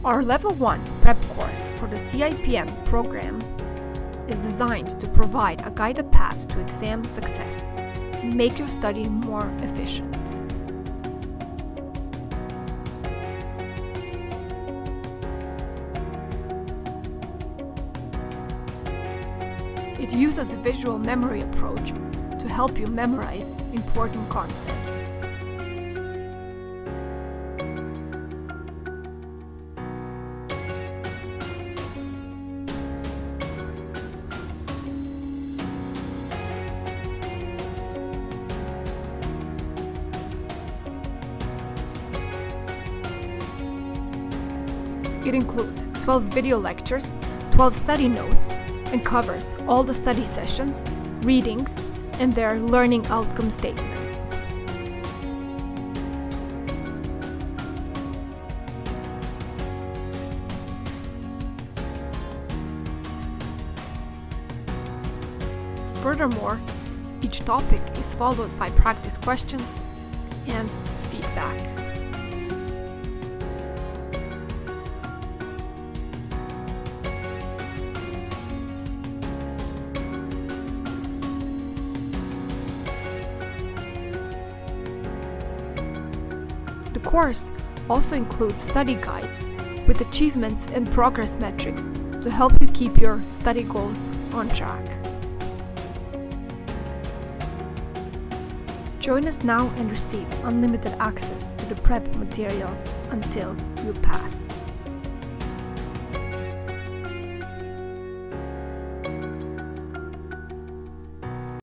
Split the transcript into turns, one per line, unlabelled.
Our Level 1 prep course for the CIPM program is designed to provide a guided path to exam success and make your study more efficient. It uses a visual memory approach to help you memorize important concepts. It includes 12 video lectures, 12 study notes, and covers all the study sessions, readings, and their learning outcome statements. Furthermore, each topic is followed by practice questions and feedback. The course also includes study guides with achievements and progress metrics to help you keep your study goals on track. Join us now and receive unlimited access to the prep material until you pass.